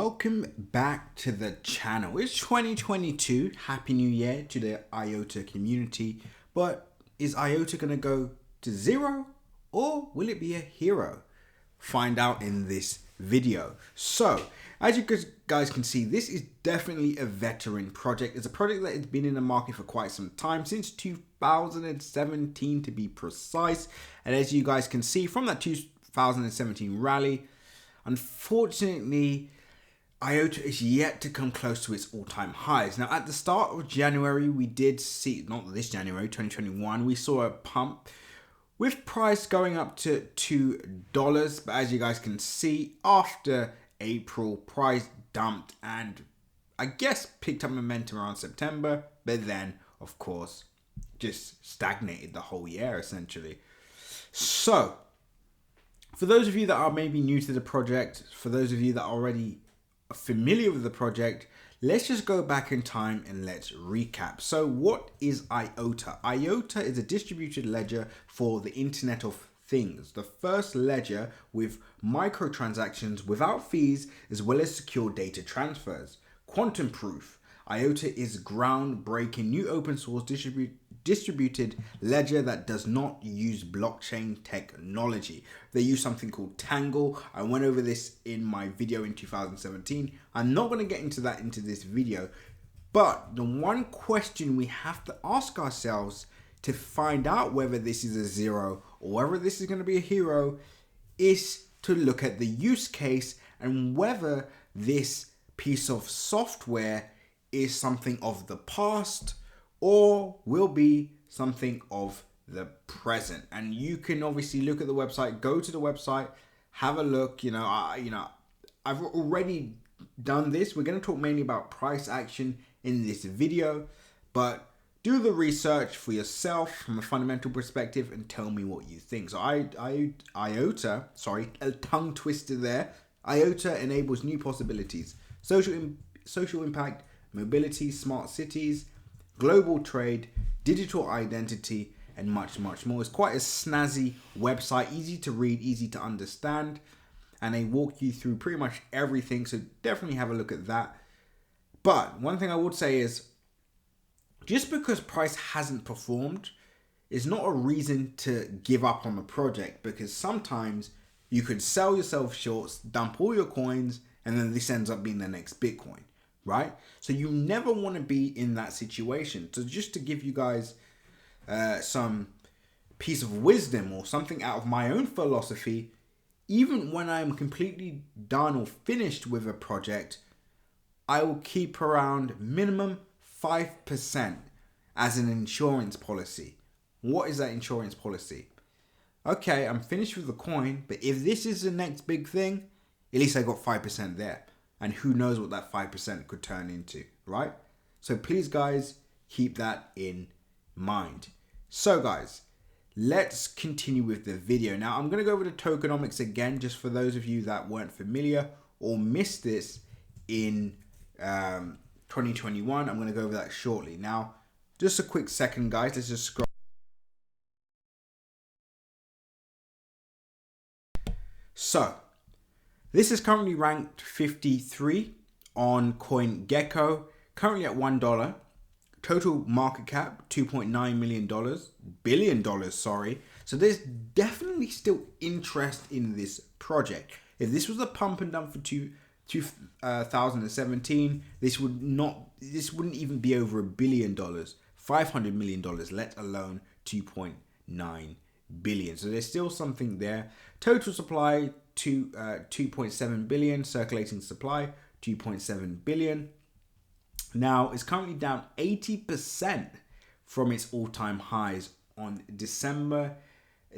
welcome back to the channel. It's 2022. Happy New Year to the IOTA community. But is IOTA going to go to zero or will it be a hero? Find out in this video. So, as you guys can see, this is definitely a veteran project. It's a project that has been in the market for quite some time, since 2017 to be precise. And as you guys can see from that 2017 rally, unfortunately, IOTA is yet to come close to its all-time highs. Now, at the start of January, we did see, not this January, 2021, we saw a pump with price going up to $2. But as you guys can see, after April, price dumped and I guess picked up momentum around September. But then, of course, just stagnated the whole year, essentially. So, for those of you that are maybe new to the project, for those of you that are already familiar with the project, let's just go back in time and let's recap. So what is IOTA? IOTA is a distributed ledger for the Internet of Things, the first ledger with microtransactions without fees, as well as secure data transfers. Quantum proof. IOTA is groundbreaking new open source distributed ledger that does not use blockchain technology. They use something called Tangle. I went over this in my video in 2017. I'm not going to get into that into this video, but the one question we have to ask ourselves to find out whether this is a zero or whether this is going to be a hero is to look at the use case and whether this piece of software is something of the past or will be something of the present. And you can obviously look at the website, go to the website, have a look. I've already done this. We're going to talk mainly about price action in this video, but do the research for yourself from a fundamental perspective and tell me what you think. So IOTA, sorry, a tongue twister there. IOTA enables new possibilities, social impact, mobility, smart cities, global trade, digital identity, and much, much more. It's quite a snazzy website, easy to read, easy to understand, and they walk you through pretty much everything, so definitely have a look at that. But one thing I would say is, just because price hasn't performed is not a reason to give up on the project, because sometimes you could sell yourself short, dump all your coins, and then this ends up being the next Bitcoin. Right? So you never want to be in that situation. So just to give you guys some piece of wisdom or something out of my own philosophy, even when I'm completely done or finished with a project, I will keep around minimum 5% as an insurance policy. What is that insurance policy? Okay, I'm finished with the coin, but if this is the next big thing, at least I got 5% there. And who knows what that 5% could turn into, right? So please, guys, keep that in mind. So, guys, let's continue with the video. Now, I'm going to go over the tokenomics again, just for those of you that weren't familiar or missed this in 2021. I'm going to go over that shortly. Now, just a quick second, guys. Let's just scroll. So, this is currently ranked 53 on CoinGecko, currently at $1. Total market cap, $2.9 billion, sorry. So there's definitely still interest in this project. If this was a pump and dump for 2017, this wouldn't even be over $1 billion, $500 million, let alone 2.9 billion. So there's still something there. Total supply, 2.7 billion. Circulating supply, 2.7 billion. Now, it's currently down 80% from its all-time highs on December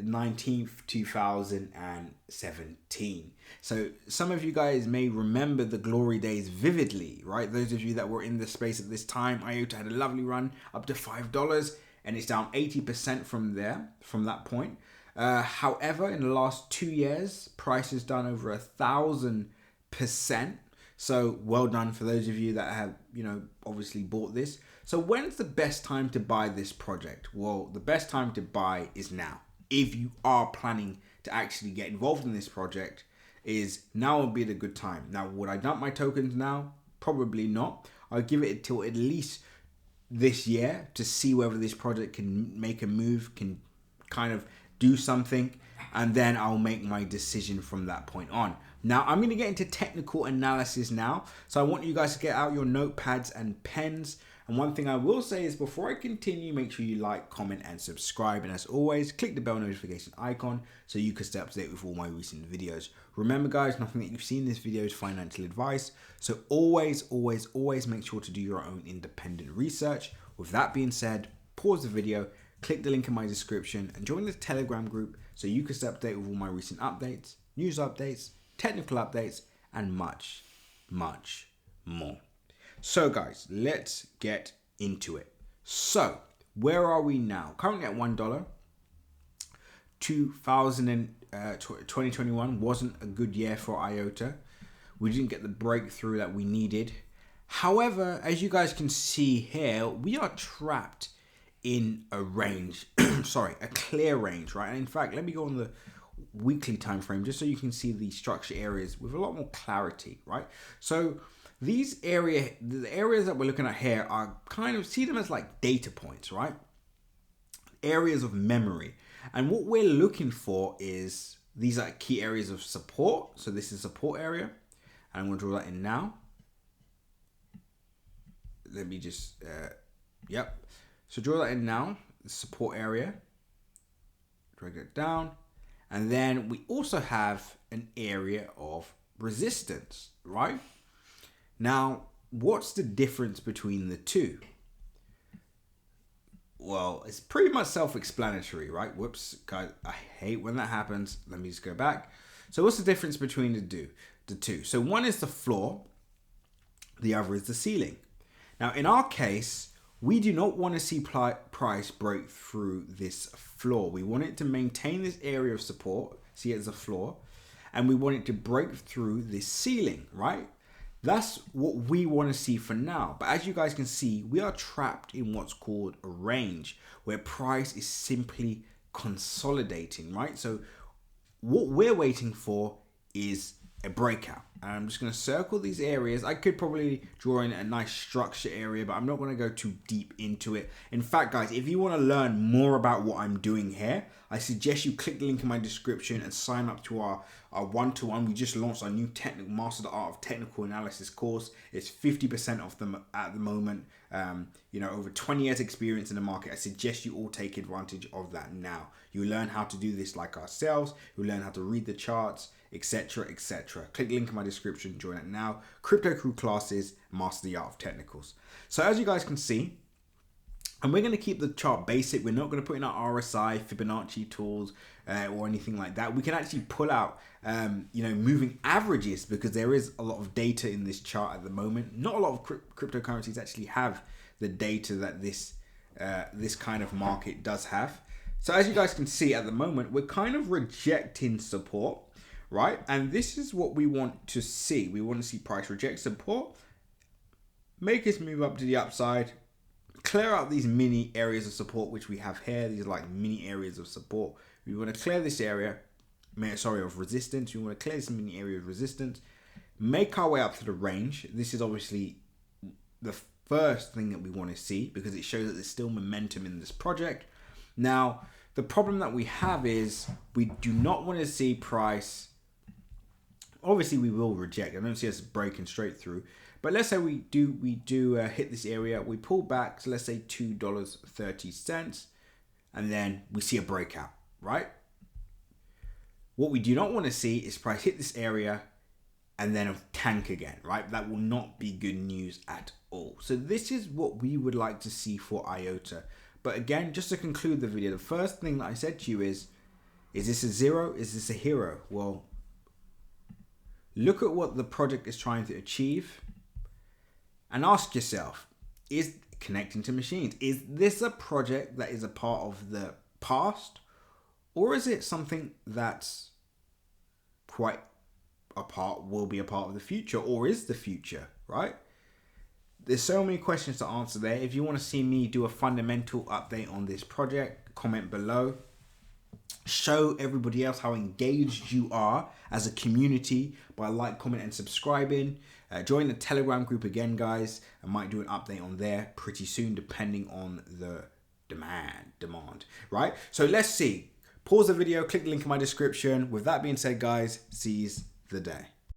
19th, 2017. So some of you guys may remember the glory days vividly, right? Those of you that were in the space at this time, IOTA had a lovely run up to $5, and it's down 80% from that point. However, in the last 2 years, price has done over 1,000%. So well done for those of you that have, obviously bought this. So when's the best time to buy this project? Well, the best time to buy is now. If you are planning to actually get involved in this project is now would be the good time. Now, would I dump my tokens now? Probably not. I'll give it until at least this year to see whether this project can make a move, can kind of do something, and then I'll make my decision from that point on. Now, I'm going to get into technical analysis now. So I want you guys to get out your notepads and pens. And one thing I will say is before I continue, make sure you like, comment, and subscribe. And as always, click the bell notification icon so you can stay up to date with all my recent videos. Remember, guys, nothing that you've seen in this video is financial advice. So always, always, always make sure to do your own independent research. With that being said, pause the video, click the link in my description, and join the Telegram group so you can stay up to date with all my recent updates, news updates, technical updates, and much, much more. So guys, let's get into it. So where are we now? Currently at $1. 2021 wasn't a good year for IOTA. We didn't get the breakthrough that we needed. However, as you guys can see here, we are trapped in a range, a clear range, right? And in fact, let me go on the weekly time frame just so you can see the structure areas with a lot more clarity, right? So the areas that we're looking at here are kind of, see them as like data points, right? Areas of memory. And what we're looking for is, these are key areas of support. So this is support area. And I'm going to draw that in now. Let me just, yep. So draw that in now, the support area. Drag it down. And then we also have an area of resistance, right? Now, what's the difference between the two? Well, it's pretty much self-explanatory, right? Whoops, guys, I hate when that happens. Let me just go back. So what's the difference between the two? So one is the floor, the other is the ceiling. Now, in our case, we do not want to see price break through this floor. We want it to maintain this area of support, see it as a floor, and we want it to break through this ceiling, right? That's what we want to see for now. But as you guys can see, we are trapped in what's called a range where price is simply consolidating, right? So what we're waiting for is a breakout. And I'm just going to circle these areas. I could probably draw in a nice structure area, but I'm not going to go too deep into it. In fact, guys, if you want to learn more about what I'm doing here, I suggest you click the link in my description and sign up to our one-to-one. We just launched our new technical Master the Art of Technical Analysis course. It's 50% off them at the moment. Over 20 years experience in the market. I suggest you all take advantage of that now. You learn how to do this like ourselves. You learn how to read the charts, etc., etc. Click the link in my description, join it now. Crypto Crew classes, Master the Art of Technicals. So as you guys can see, and we're going to keep the chart basic. We're not going to put in our RSI, Fibonacci tools, or anything like that. We can actually pull out, moving averages because there is a lot of data in this chart at the moment. Not a lot of cryptocurrencies actually have the data that this kind of market does have. So as you guys can see at the moment, we're kind of rejecting support, right? And this is what we want to see. We want to see price reject support, make us move up to the upside, clear out these mini areas of support, which we have here. These are like mini areas of support. We want to clear this area, of resistance. We want to clear this mini area of resistance, make our way up to the range. This is obviously the first thing that we want to see because it shows that there's still momentum in this project. Now, the problem that we have is we do not want to see price. Obviously, we will reject. I don't see us breaking straight through. But let's say we do hit this area. We pull back, so let's say $2.30, and then we see a breakout, right? What we do not want to see is price hit this area and then a tank again, right? That will not be good news at all. So this is what we would like to see for IOTA. But again, just to conclude the video, the first thing that I said to you is this a zero? Is this a hero? Well, look at what the project is trying to achieve and ask yourself, is connecting to machines, is this a project that is a part of the past, or is it something that's quite will be a part of the future, or is the future, right? There's so many questions to answer there. If you want to see me do a fundamental update on this project, comment below. Show everybody else how engaged you are as a community by like, comment, and subscribing. Join the Telegram group again, guys. I might do an update on there pretty soon, depending on the demand, right? So let's see. Pause the video, click the link in my description. With that being said, guys, seize the day.